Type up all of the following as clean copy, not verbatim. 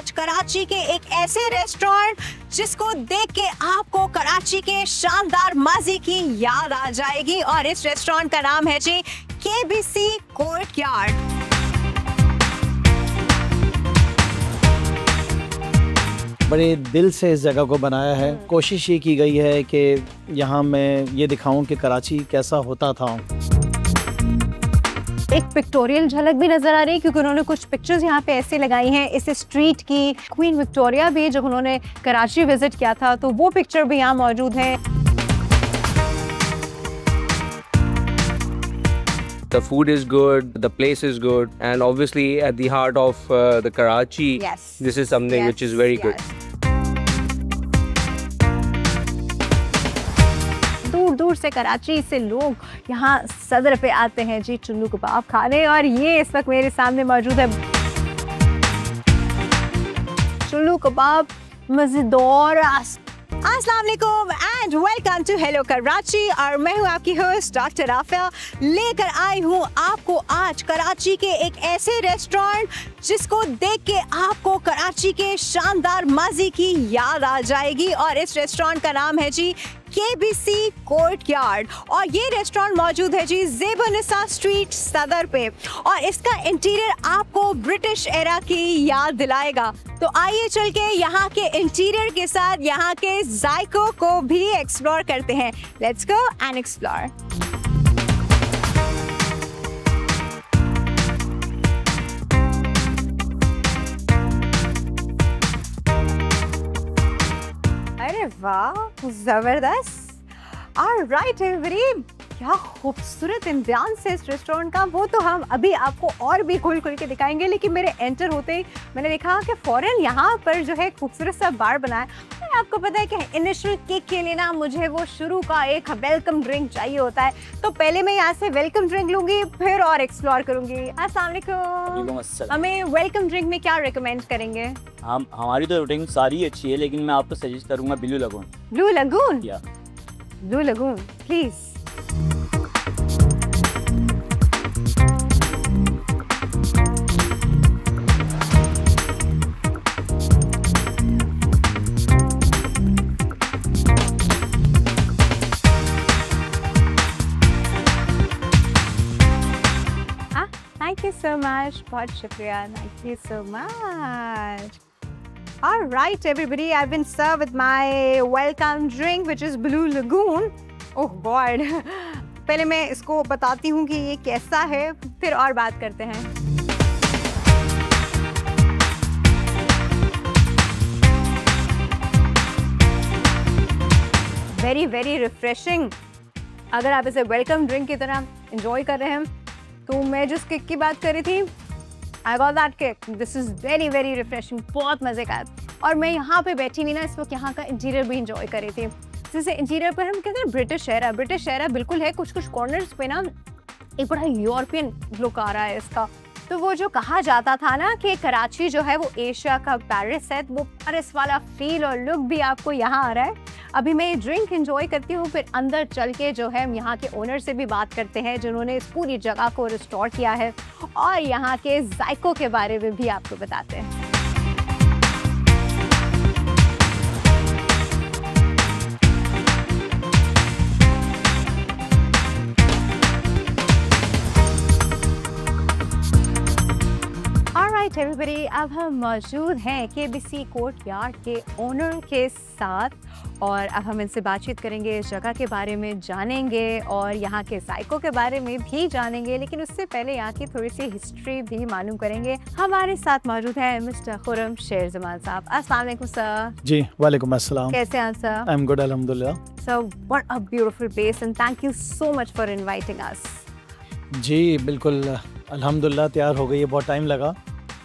आज कराची के एक ऐसे रेस्टोरेंट जिसको देख के आपको कराची के शानदार माजी की याद आ जाएगी और इस रेस्टोरेंट का नाम है जी KBC कोर्टयार्ड। बड़े दिल से इस जगह को बनाया है। कोशिश ये की गई है कि यहाँ मैं ये दिखाऊं कि कराची कैसा होता था। एक पिक्टोरियल झलक भी नजर आ रही है क्योंकि उन्होंने कुछ पिक्चर्स यहाँ पे ऐसे लगाई हैं इस स्ट्रीट की। क्वीन विक्टोरिया भी जब उन्होंने कराची विजिट किया था तो वो पिक्चर भी यहाँ मौजूद है। The food is good, the place is good, and obviously at the heart of the Karachi, Yes. this is something which is very good. दूर दूर से कराची से लोग यहाँ सदर पे आते हैं जी चुन्नू कबाब खाने और ये इस वक्त मेरे सामने मौजूद है। चुन्नू कबाब मज़ेदार। अस्सलाम वालेकुम and welcome to hello Karachi और मैं हूँ आपकी होस्ट डॉक्टर राफिया। लेकर आई हूँ आपको आज कराची के एक ऐसे रेस्टोरेंट जिसको देख के आपको कराची के शानदार माजी की याद आ जाएगी और इस रेस्टोरेंट का नाम है जी KBC कोर्टयार्ड और ये रेस्टोरेंट मौजूद है जी ज़ेब-उन-निसा स्ट्रीट सदर पे और इसका इंटीरियर आपको ब्रिटिश एरा की याद दिलाएगा। तो आइए चल के यहाँ के इंटीरियर के साथ यहाँ के जायकों को भी एक्सप्लोर करते हैं। Let's go and explore. अरे वाह जबरदस्त। ऑलराइट एवरीबॉडी, क्या खूबसूरत इम्तियान से इस रेस्टोरेंट का वो तो हम अभी आपको और भी खुल खुल के दिखाएंगे। लेकिन मेरे एंटर होते ही मैंने देखा कि फ़ौरन यहाँ पर जो है खूबसूरत सा बार बनाया है। आपको पता है कि इनिशियल किक के लिए ना मुझे वो शुरू का एक वेलकम ड्रिंक चाहिए होता है, तो पहले मैं यहाँ से वेलकम ड्रिंक लूँगी फिर और एक्सप्लोर करूँगी। अस्सलाम वालेकुम। हमें वेलकम ड्रिंक में क्या रिकमेंड करेंगे? हम हमारी तो ड्रिंक सारी अच्छी है लेकिन मैं आपको सजेस्ट करूँगा ब्लू लगून। Blue lagoon? या blue lagoon please. Thank you so much. बहुत शुक्रिया। Thank you so much. All right, everybody. I've been served with my welcome drink, which is Blue Lagoon. Oh God. पहले मैं इसको बताती हूँ कि ये कैसा है, फिर और बात करते हैं। Very, very refreshing. अगर आप इसे वेलकम ड्रिंक की तरह enjoy कर रहे हैं तो मैं जिस किक की बात कर रही थी I got that kick. This is very very refreshing. बहुत मज़े का है। और मैं यहाँ पे बैठी हुई ना इस वक्त यहाँ का इंटीरियर भी इंजॉय कर रही थी। जैसे इंटीरियर पर हम कहते हैं ब्रिटिश एरा बिल्कुल है। कुछ कुछ कॉर्नर्स पे ना एक बड़ा यूरोपियन लुक आ रहा है इसका। तो वो जो कहा जाता था ना कि कराची जो है वो एशिया का पेरिस है, वो पेरिस वाला फील और लुक भी आपको यहाँ आ रहा है। अभी मैं ये ड्रिंक एंजॉय करती हूँ, फिर अंदर चल के जो है हम यहाँ के ओनर से भी बात करते हैं जिन्होंने इस पूरी जगह को रिस्टोर किया है और यहाँ के जायकों के बारे में भी आपको बताते हैं। Alright everybody, अब हम मौजूद हैं KBC कोर्टयार्ड के ओनर के साथ और अब हम इनसे बातचीत करेंगे, इस जगह के बारे में जानेंगे और यहाँ के जायकों के बारे में भी जानेंगे। लेकिन उससे पहले यहाँ की थोड़ी सी हिस्ट्री भी मालूम करेंगे। हमारे साथ मौजूद हैं मिस्टर खुर्रम शेर-जमान साहब। अस्सलाम वालेकुम सर। जी वालेकुम अस्सलाम। कैसे हैं सर? आई एम गुड अल्हम्दुलिल्लाह। Sir what a beautiful place and thank you so much for inviting us. जी बिल्कुल अल्हम्दुलिल्लाह तैयार हो गई है। बहुत टाइम लगा,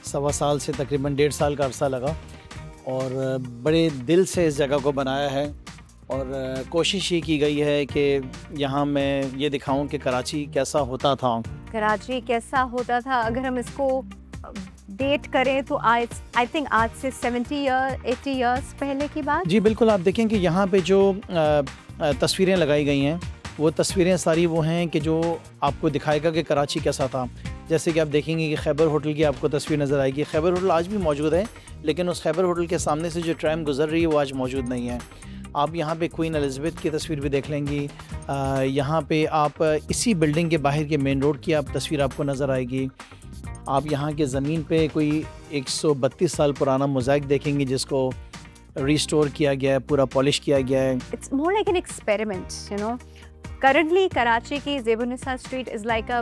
1.25 साल से तकरीबन 1.5 साल का अरसा लगा और बड़े दिल से इस जगह को बनाया है और कोशिश ये की गई है कि यहाँ मैं ये दिखाऊं कि कराची कैसा होता था। कराची कैसा होता था अगर हम इसको डेट करें तो आई थिंक आज से 80 इयर्स पहले की बात। जी बिल्कुल। आप देखें कि यहाँ पे जो तस्वीरें लगाई गई हैं वो तस्वीरें सारी वो हैं कि जो आपको दिखाएगा कि कराची कैसा था। जैसे कि आप देखेंगे कि खैबर होटल की आपको तस्वीर नज़र आएगी। खैबर होटल आज भी मौजूद है, लेकिन उस खैबर होटल के सामने से जो ट्रैम गुजर रही है वो आज मौजूद नहीं है। आप यहाँ पे क्वीन एलिज़ाबेथ की तस्वीर भी देख लेंगी। यहाँ पे आप इसी बिल्डिंग के बाहर के मेन रोड की आप तस्वीर आपको नज़र आएगी। आप यहाँ के ज़मीन पे कोई 132 साल पुराना मोज़ाइक देखेंगे जिसको रिस्टोर किया गया है, पूरा पॉलिश किया गया है। It's more like an experiment, you know. Currently, Karachi की ज़ेबुन्निसा street is like a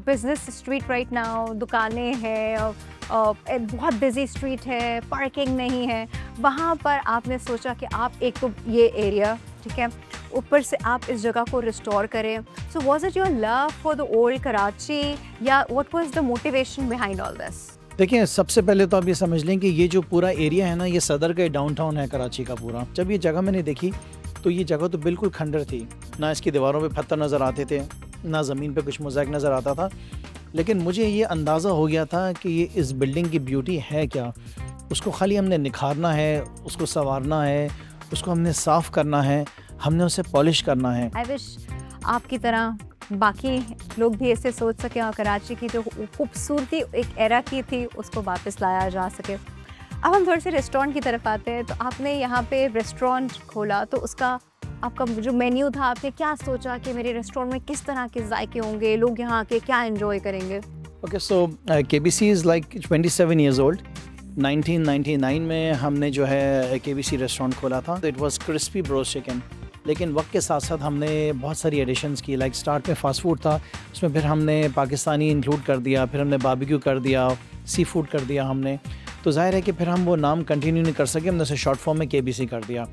business street right now. दुकानें हैं, बहुत बिजी स्ट्रीट है, पार्किंग नहीं है। वहाँ पर आपने सोचा कि आप एक तो ये एरिया, ठीक है, ऊपर से आप इस जगह को रिस्टोर करें। So was it your love for the old Karachi या what was the motivation behind all this? देखिए, सबसे पहले तो आप ये समझ लें कि ये जो पूरा एरिया है ना, ये सदर का डाउनटाउन है कराची का पूरा। जब ये जगह मैंने देखी तो ये जगह तो बिल्कुल खंडर थी, ना इसकी दीवारों पे पत्थर नज़र आते थे, ना ज़मीन पे कुछ मोज़ाइक नज़र आता था। लेकिन मुझे ये अंदाज़ा हो गया था कि ये इस बिल्डिंग की ब्यूटी है क्या। उसको खाली हमने निखारना है, उसको संवारना है, उसको हमने साफ़ करना है, हमने उसे पॉलिश करना है। आई विश आपकी तरह बाकी लोग भी ऐसे सोच सकें और कराची की जो खूबसूरती एक एरा की थी उसको वापस लाया जा सके। अब हम थोड़े से रेस्टोरेंट की तरफ आते हैं। तो आपने यहाँ पे रेस्टोरेंट खोला, तो उसका आपका जो मेन्यू था, आपने क्या सोचा कि मेरे रेस्टोरेंट में किस तरह के जायके होंगे, लोग यहाँ आके क्या एंजॉय करेंगे? Okay, so KBC is like 27 years old. 1999 में हमने जो है KBC रेस्टोरेंट खोला था। तो it was crispy broast chicken, लेकिन वक्त के साथ साथ हमने बहुत सारी एडिशंस की। लाइक स्टार्ट में फ़ास्ट फूड था, उसमें फिर हमने पाकिस्तानी इंक्लूड कर दिया, फिर हमने बारबेक्यू कर दिया, सी फूड कर दिया हमने। तो ज़ाहिर है कि फिर हम वो नाम कंटिन्यू नहीं कर सके, हमने उसे शॉर्ट फॉर्म में KBC कर दिया।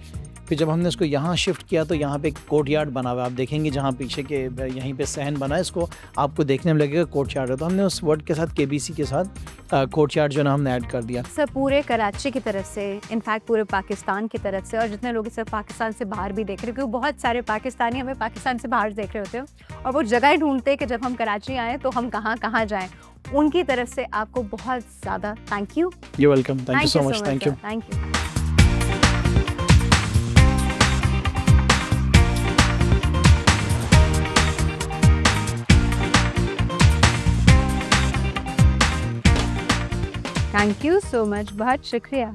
फिर जब हमने इसको यहाँ शिफ्ट किया तो यहाँ पे एक कोर्ट यार्ड बना हुआ है। आप देखेंगे जहाँ पीछे के यहीं पे सहन बना है, इसको आपको देखने में लगेगा कोर्ट यार्ड है। तो हमने उस वर्ड के साथ KBC के साथ कोर्ट यार्ड जो ना हमने ऐड कर दिया। सर, पूरे कराची की तरफ से, इनफैक्ट पूरे पाकिस्तान की तरफ से, और जितने लोग इसे पाकिस्तान से बाहर भी देख रहे हैं, क्योंकि बहुत सारे पाकिस्तानी हमें पाकिस्तान से बाहर देख रहे होते हैं और वो जगह ढूंढते हैं कि जब हम कराची आएँ तो हम कहाँ कहाँ जाएँ। उनकी तरफ से आपको बहुत ज़्यादा thank you. You welcome, thank you so much, thank you. Thank you. Thank you so much, बहुत शुक्रिया।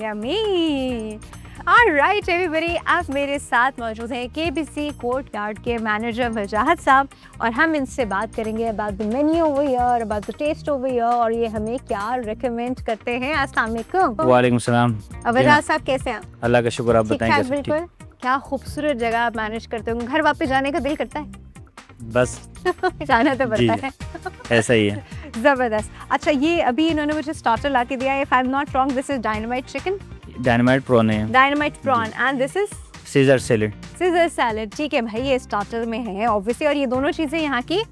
यम्मी। ऑलराइट एवरीबॉडी, आप मेरे साथ मौजूद हैं KBC कोर्ट यार्ड के मैनेजर वजाहत साहब, और हम इनसे बात करेंगे about the menu over here, about the taste over here, और ये हमें क्या रेकमेंड करते हैं। अस्सलाम वालेकुम। वालेकुम सलाम। वजाहत साहब कैसे हैं? अल्लाह का शुक्र, आप ठीक बताएं ठाक, कैसे? बिल्कुल। क्या खूबसूरत जगह आप मैनेज करते हो, घर वापस जाने का दिल करता है? बस जाना तो जी, पड़ता है। ऐसा ही है। ज़बरदस्त। अच्छा, ये अभी इन्होंने मुझे स्टार्टर ला के दिया है। If I am not wrong, this is dynamite chicken, dynamite prawn है, dynamite prawn, and this is Caesar salad. Caesar salad. ठीक है भाई, ये स्टार्टर में है ऑब्वियसली, और ये दोनों चीज़ें यहाँ की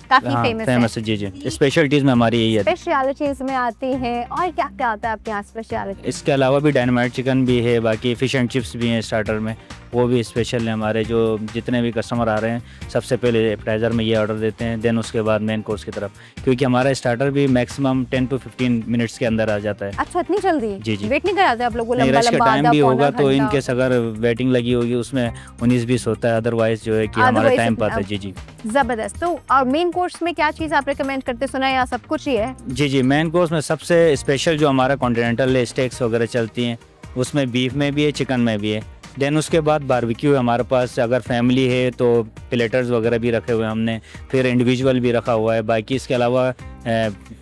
काफ़ी हाँ, फेमस फेमस है। जी जी, स्पेशलिटीज़ में हमारी यही है। स्पेशलिटीज में आती हैं। और क्या क्या आता है आपके यहाँ स्पेशलिटी? इसके अलावा भी डायनामाइट चिकन भी है, बाकी फ़िश एंड चिप्स भी हैं स्टार्टर में, वो भी स्पेशल है हमारे। जो जितने भी कस्टमर आ रहे हैं सबसे पहले एपेटाइज़र में ये ऑर्डर देते हैं, देन उसके बाद मेन कोर्स की तरफ, क्योंकि हमारा स्टार्टर भी मैक्सिमम 10 to 15 मिनट्स के अंदर आ जाता है। अच्छा, इतनी जल्दी? जी जी, वेट नहीं कराते आप लोग? नहीं, रश का टाइम भी होगा तो घंटा। इनकेस अगर वेटिंग लगी होगी उसमें 19-20 होता है, अदरवाइज जो है कि हमारा Otherwise, टाइम पाता है। जी जी ज़बरदस्त। तो और मेन कोर्स में क्या चीज़ आप रिकमेंड करते? सुना है यहाँ सब कुछ ही है? जी जी, मेन कोर्स में सबसे स्पेशल जो हमारा कॉन्टिनेंटल स्टेक्स वगैरह चलती हैं, उसमें बीफ में भी है, चिकन में भी है। देन उसके बाद बारबेक्यू है हमारे पास, अगर फैमिली है तो प्लेटर्स वगैरह भी रखे हुए हैं हमने, फिर इंडिविजुअल भी रखा हुआ है। बाकी इसके अलावा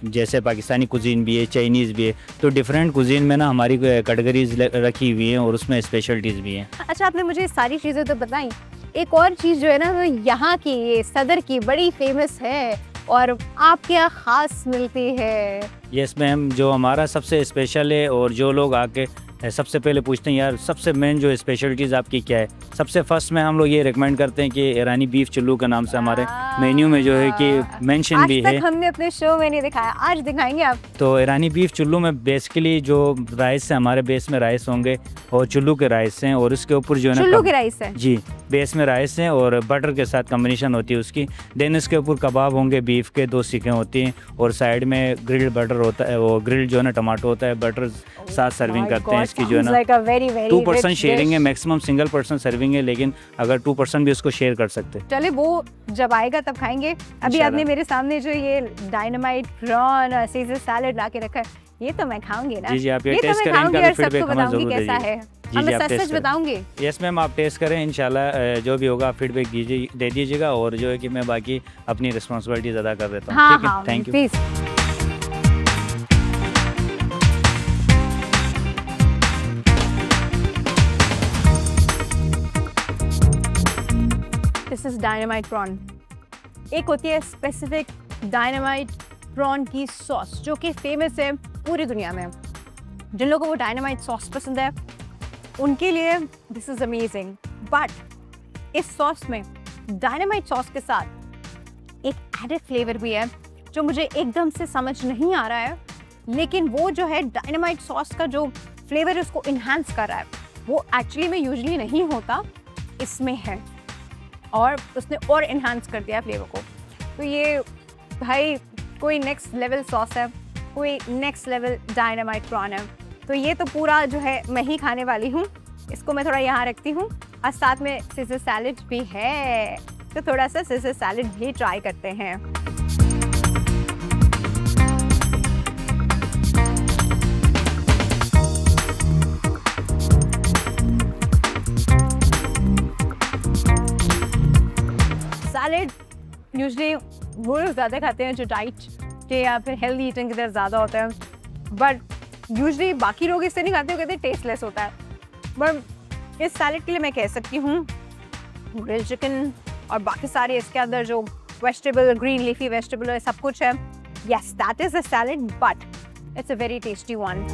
जैसे पाकिस्तानी कुजीन भी है, चाइनीज़ भी है, तो डिफरेंट कुजीन में ना हमारी कैटेगरीज रखी हुई हैं और उसमें स्पेशलिटीज़ भी हैं। अच्छा, आपने मुझे सारी चीज़ें तो बताई, एक और चीज़ जो है ना, वो यहाँ की, ये सदर की बड़ी फेमस है और आपके यहाँ ख़ास मिलती है। यस मैम, जो हमारा सबसे स्पेशल है और जो लोग आके सबसे पहले पूछते हैं यार सबसे मेन जो स्पेशलिटीज़ आपकी क्या है, सबसे फर्स्ट में हम लोग ये रिकमेंड करते हैं कि ईरानी बीफ चुल्लू के नाम से हमारे मेन्यू में जो है कि मेंशन भी है। आज तक हमने अपने शो में नहीं दिखाया, आज दिखाएंगे आप। तो ईरानी बीफ चुल्लू में बेसिकली जो राइस है, हमारे बेस में राइस होंगे और चुल्लू के राइस हैं, और उसके ऊपर जो है ना चुल्लू के राइस है जी, बेस में राइस हैं और बटर के साथ कम्बिनेशन होती है उसकी। देन इसके ऊपर कबाब होंगे, बीफ के 2 सीखें होती हैं, और साइड में ग्रिल्ड बटर होता है, वो ग्रिल्ड जो है ना टमाटो होता है, बटर साथ सर्विंग करते हैं इसकी जो है ना like a very very 2% rich sharing है, dish. Maximum single person serving है, लेकिन अगर 2% भी उसको शेयर कर सकते हैं। चले वो जब आएगा तब खाएंगे। अभी इंशाल्लाह। आपने मेरे सामने जो ये डायनामाइट प्रॉन और सीजर सैलेड ला के रखा है, ये तो मैं खाऊंगी ना। जी जी, आप ये तो टेस्ट मैं करें, खाऊंगी इनका भी और सबको फीडबैक हमें बताऊंगी जरूर कैसा दीजिए। है। जी अब जी, मैं आप सच टेस्ट सच करें। बताऊंगी। यस मैम, आप टेस्ट करें, इंशाल्लाह जो भी होगा आप फीडबैक दे दीजिएगा, और जो है कि मैं बाकी अपनी रिस्पॉन्सिबिलिटीज अदा कर देता हूँ। हाँ ठीक है, हाँ thank you. Please. This is dynamite prawn. एक होती है स्पेसिफिक डायनामाइट प्रॉन की सॉस जो कि फेमस है पूरी दुनिया में। जिन लोगों को वो डायनामाइट सॉस पसंद है उनके लिए दिस इज अमेजिंग। बट इस सॉस में डायनामाइट सॉस के साथ एक एडेड फ्लेवर भी है जो मुझे एकदम से समझ नहीं आ रहा है, लेकिन वो जो है डायनामाइट सॉस का जो फ्लेवर है उसको इन्हांस कर रहा है। वो एक्चुअली में यूजुअली नहीं होता, इसमें है, और उसने और इन्हांस कर दिया फ्लेवर को। तो ये भाई कोई नेक्स्ट लेवल सॉस है, कोई नेक्स्ट लेवल डायनामाइट प्रॉन है। तो ये तो पूरा जो है मैं ही खाने वाली हूँ। इसको मैं थोड़ा यहाँ रखती हूँ और साथ में सीजर सैलेड भी है, तो थोड़ा सा सीजर सैलेड भी ट्राई करते हैं। सैलेड यूजुअली वो लोग ज़्यादा खाते हैं जो डाइट के या फिर हेल्दी ईटिंग की तरफ ज़्यादा होते हैं, बट यूजुअली बाकी लोग इससे नहीं खाते, वो कहते हैं टेस्टलेस होता है। बट इस सैलेड के लिए मैं कह सकती हूँ ग्रिल चिकन और बाकी सारे इसके अंदर जो वेजिटेबल, ग्रीन लीफी वेजिटेबल है, सब कुछ है। Yes, that is a salad, but it's a very tasty one.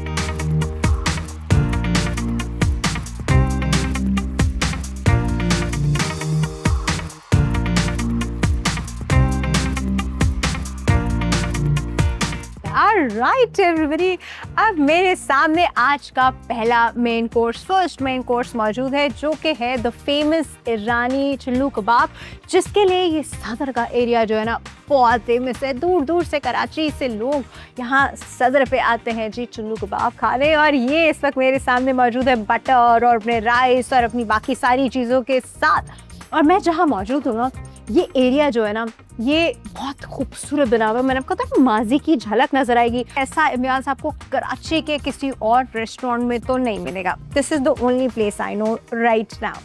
Alright everybody, अब मेरे सामने आज का पहला main course, first main course मौजूद है, जो कि है द फेमस ईरानी चुल्लू कबाब, जिसके लिए ये सदर का एरिया जो है ना बहुत फेमस है। दूर दूर से कराची से लोग यहाँ सदर पे आते हैं जी चुल्लू कबाब खाने। और ये इस वक्त मेरे सामने मौजूद है बटर और अपने राइस और अपनी बाकी सारी चीज़ों के साथ। और मैं जहाँ मौजूद हूँ ना, ये एरिया जो है ना ये बहुत खूबसूरत बना हुआ है। मैंने आपको कहा माजी की झलक नजर आएगी। ऐसा अम्बियांस आपको कराची के किसी और रेस्टोरेंट में तो नहीं मिलेगा। This is the only place I know right now.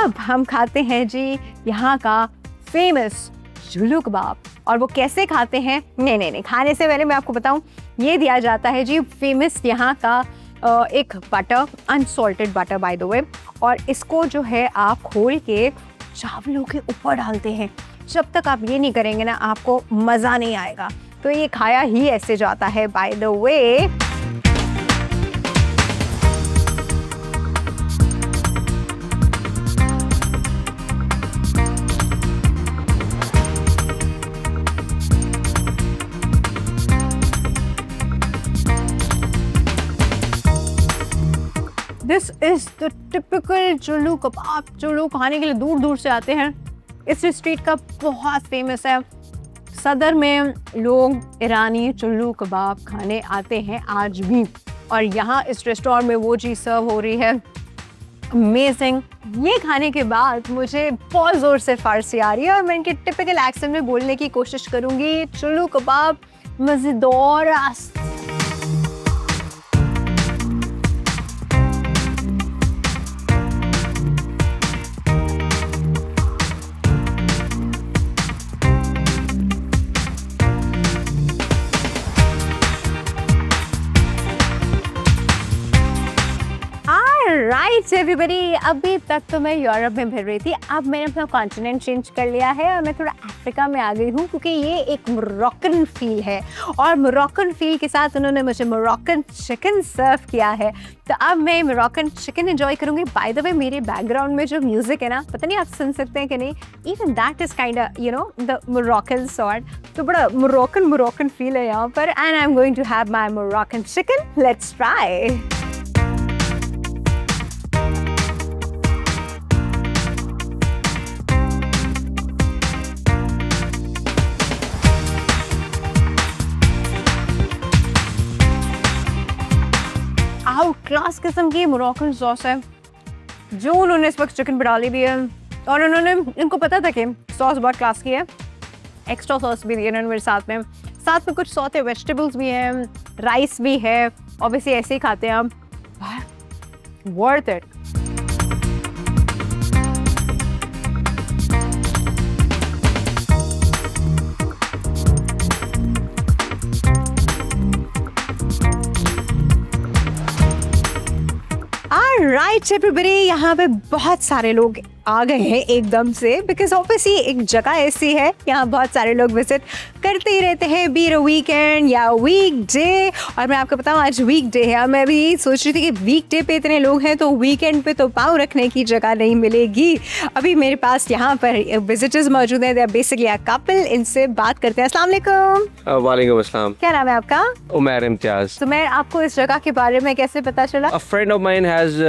अब हम खाते हैं जी यहाँ का फेमस चुल्लू कबाब। और वो कैसे खाते हैं, नहीं, खाने से पहले मैं आपको बताऊं, ये दिया जाता है जी फेमस यहाँ का एक butter, unsalted butter by the way, और इसको जो है आप खोल के चावलों के ऊपर डालते हैं। जब तक आप ये नहीं करेंगे ना आपको मज़ा नहीं आएगा। तो ये खाया ही ऐसे जाता है by the way. This is the typical चुल्लू कबाब जो लोग खाने के लिए दूर दूर से आते हैं। इस स्ट्रीट का बहुत फेमस है। सदर में लोग ईरानी चुल्लू कबाब खाने आते हैं आज भी, और यहाँ इस रेस्टोरेंट में वो चीज़ सर्व हो रही है अमेजिंग। ये खाने के बाद मुझे बहुत ज़ोर से फारसी आ रही है और मैं इनके टिपिकल एक्सेंट में बोलने की कोशिश करूँगी। चुल्लू कबाब मज़ेदार। राइट एवरीबडी, अभी तक तो मैं यूरोप में फिर रही थी, अब मैंने अपना कॉन्टिनेंट चेंज कर लिया है और मैं थोड़ा अफ्रीका में आ गई हूँ, क्योंकि ये एक मोरक्कन फील है और मोरक्कन फील के साथ उन्होंने मुझे मोरक्कन चिकन सर्व किया है। तो अब मैं मोरक्कन चिकन एंजॉय करूँगी। बाय द वे मेरे बैकग्राउंड में जो म्यूजिक है ना, पता नहीं आप सुन सकते हैं कि नहीं, even that is kind of you know the Moroccan sort. तो बड़ा मोरक्कन फील है यहाँ पर। And I am going to have my Moroccan chicken. Let's try. Outclass ख़ास किस्म की मोरक्कन सॉस है जो उन्होंने इस वक्त चिकन पर डाली भी है, और उन्होंने, इनको पता था कि सॉस बहुत क्लास की है, एक्स्ट्रा सॉस भी दी इन्होंने मेरे साथ में कुछ सौते वेजिटेबल्स भी हैं, राइस भी है, ऑब्वियसली ऐसे ही खाते हैं हम, वर्थ इट। राइट एवरीबॉडी, यहाँ पे बहुत सारे लोग आ गए हैं एकदम से, बिकॉज ऑब्वियसली एक जगह ऐसी है यहाँ बहुत सारे लोग विजिट करते ही रहते हैं, बी अ वीकेंड या वीक डे। और मैं आपको बताऊँ आज वीक डे है, मैं भी सोच रही थी कि वीक डे पे इतने लोग हैं तो वीकेंड पे तो पाँव रखने की जगह नहीं मिलेगी। अभी मेरे पास यहाँ पर विजिटर्स मौजूद हैं, they are basically a couple, इनसे बात करते हैं। अस्सलाम वालेकुम। वालेकुम अस्सलाम। क्या नाम है आपका? उमैर इम्तियाज। तो मैं आपको इस जगह के बारे में कैसे पता चला? A friend of mine has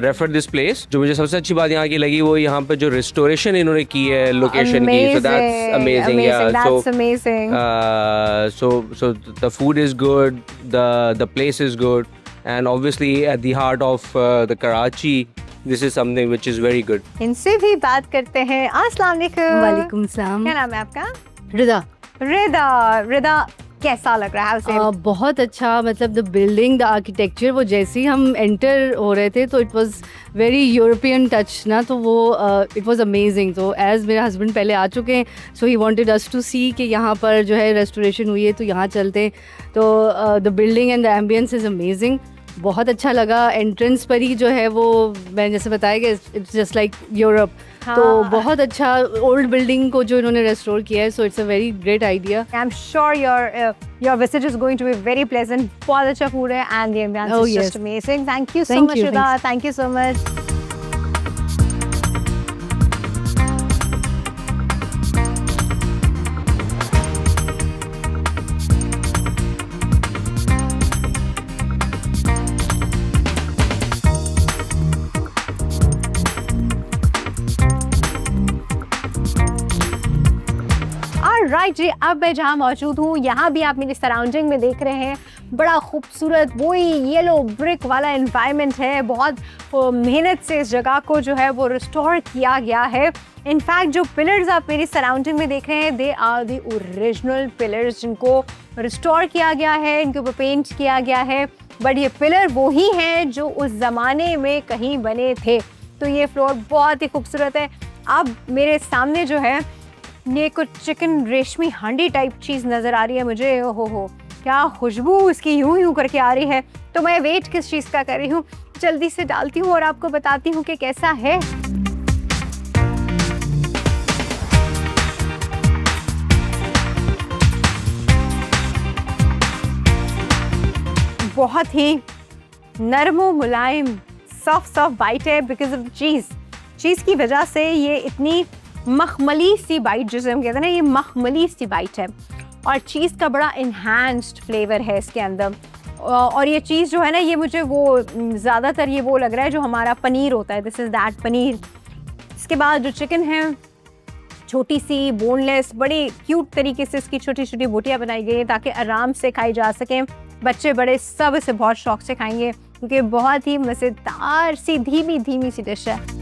referred this place. जो मुझे सबसे अच्छी बात यहाँ की लगी वो यहाँ पे जो restoration इन्होंने की है लोकेशन की, so that's amazing. Yeah, that's amazing. So the food is good, the place is good, and obviously at the heart of the Karachi, this is something which is very good. इनसे भी बात करते हैं। अस्सलाम वालेकुम। वालेकुम सलाम। क्या नाम है आपका? रिदा। रिदा कैसा लग रहा है? बहुत अच्छा, मतलब द बिल्डिंग, द आर्किटेक्चर, वो जैसे ही हम एंटर हो रहे थे तो it was very European touch ना, तो वो इट वाज अमेजिंग। तो एज मेरे हस्बैंड पहले आ चुके हैं, सो ही वांटेड अस टू सी कि यहाँ पर जो है रेस्टोरेशन हुई है तो यहाँ चलते हैं। तो the building and the ambience is amazing, बहुत अच्छा लगा। एंट्रेंस पर ही जो है वो मैं जैसे बताया कि इट्स जस्ट लाइक यूरोप, तो बहुत अच्छा ओल्ड बिल्डिंग को जो इन्होंने रेस्टोर किया है, so it's a very great idea. I am sure your visit is going to be very pleasant. बहुत अच्छा फूड है and the ambience is just amazing. Thank you so much Rida, thank you so much. Right जी, अब मैं जहाँ मौजूद हूँ यहाँ भी आप मेरी सराउंडिंग में देख रहे हैं, बड़ा खूबसूरत वही येलो ब्रिक वाला एनवायरनमेंट है। बहुत मेहनत से इस जगह को जो है वो रिस्टोर किया गया है। इनफैक्ट जो पिलर्स आप मेरी सराउंडिंग में देख रहे हैं, they are the original pillars जिनको रिस्टोर किया गया है, इनके ऊपर पेंट किया गया है, बट ये पिलर वो ही हैं जो उस ज़माने में कहीं बने थे। तो ये फ्लोर बहुत ही खूबसूरत है। अब मेरे सामने जो है ये कुछ चिकन रेशमी हांडी टाइप चीज़ नज़र आ रही है मुझे। हो क्या खुशबू इसकी यूं करके आ रही है। तो मैं वेट किस चीज़ का कर रही हूँ, जल्दी से डालती हूँ और आपको बताती हूँ कि कैसा है। बहुत ही नरम मुलायम सॉफ्ट बाइट है बिकॉज ऑफ चीज़ की वजह से ये इतनी मखमली सी बाइट, जिसे हम कहते हैं ना, ये मखमली सी बाइट है और चीज़ का बड़ा इन्हांस्ड फ्लेवर है इसके अंदर। और ये चीज़ जो है ना, ये मुझे वो ज़्यादातर ये वो लग रहा है जो हमारा पनीर होता है, दिस इज़ दैट पनीर। इसके बाद जो चिकन है छोटी सी बोनलेस, बड़ी क्यूट तरीके से इसकी छोटी छोटी बोटियाँ बनाई गई हैं ताकि आराम से खाई जा सकें। बच्चे बड़े सब इसे बहुत शौक से खाएंगे क्योंकि बहुत ही मज़ेदार सी धीमी सी डिश है।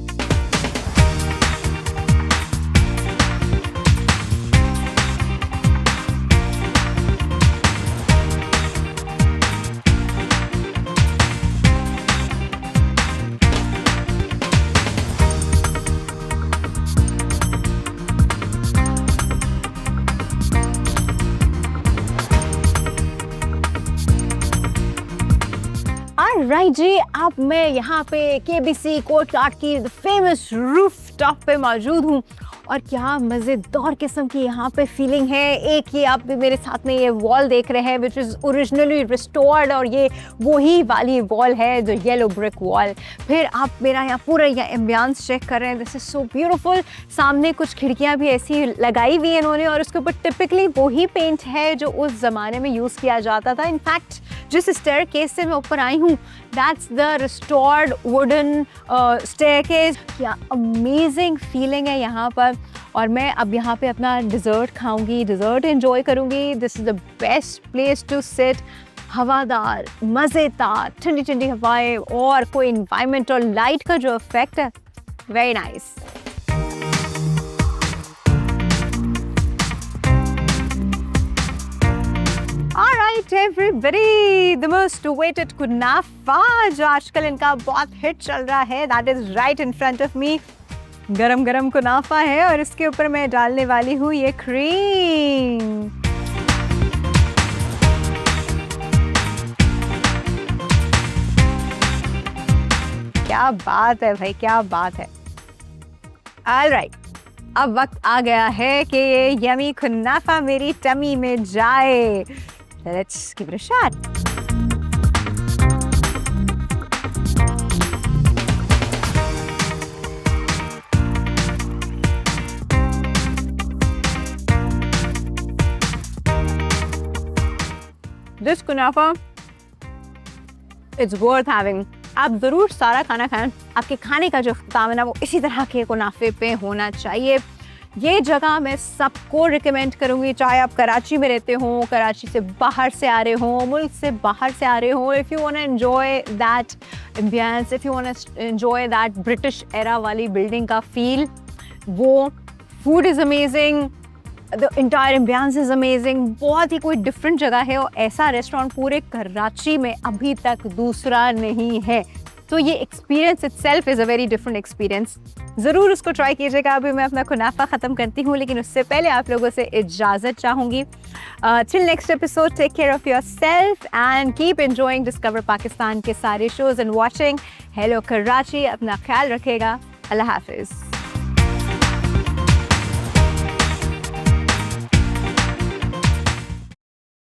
राइट जी, अब मैं यहाँ पे KBC कोर्टयार्ड की फेमस रूफ टॉप पे मौजूद हूँ और क्या मज़ेदार किस्म की यहाँ पे फीलिंग है। एक ये आप भी मेरे साथ में ये वॉल देख रहे हैं विच इज़ ओरिजिनली रिस्टोर्ड, और ये वही वाली वॉल है जो येलो ब्रिक वॉल। फिर आप मेरा यहाँ पूरा यहाँ एम्बियंस चेक कर रहे हैं, दिस इज़ सो ब्यूटीफुल। सामने कुछ खिड़कियाँ भी ऐसी लगाई हुई हैं इन्होंने और उसके ऊपर टिपिकली वही पेंट है जो उस ज़माने में यूज़ किया जाता था। इनफैक्ट जिस स्टेयरकेस से मैं ऊपर आई हूँ, that's the restored wooden staircase. क्या अमेजिंग फीलिंग है यहाँ पर। और मैं अब यहाँ पे अपना डिज़र्ट खाऊंगी, डिज़र्ट एंजॉय करूँगी। This is the best place to sit. हवादार, मज़ेदार, ठंडी ठंडी हवाएं और कोई इन्वायरमेंट और लाइट का जो इफेक्ट है, very nice. Alright everybody, the most awaited कुनाफा जो आजकल इनका बहुत हिट चल रहा है, that is right in front of me. गरम गरम कुनाफा है और इसके ऊपर मैं डालने वाली हूँ ये क्रीम। क्या बात है भाई, क्या बात है। Alright, अब वक्त आ गया है कि ये यमी कुनाफा मेरी टमी में जाए। Let's give it a shot. This kunafa, it's worth having. आप ज़रूर सारा खाना खाएं। आपके खाने का जो इख्तिताम है ना वो इसी तरह के कुनाफे पे होना चाहिए। ये जगह मैं सबको रिकमेंड करूँगी, चाहे आप कराची में रहते हो, कराची से बाहर से आ रहे हो, मुल्क से बाहर से आ रहे हो। If you want to enjoy that ambience, if you want to enjoy that British era वाली बिल्डिंग का फील, वो food is amazing, the entire ambience is amazing. बहुत ही कोई डिफरेंट जगह है और ऐसा रेस्टोरेंट पूरे कराची में अभी तक दूसरा नहीं है। तो ये experience itself is a very different experience. ज़रूर उसको ट्राई कीजिएगा। अभी मैं अपना कुनाफा ख़त्म करती हूँ, लेकिन उससे पहले आप लोगों से इजाज़त चाहूँगी। Till next episode, take care of yourself and keep enjoying discover Pakistan के सारे shows and watching hello Karachi. अपना ख्याल रखेगा। अल्लाह हाफिज़।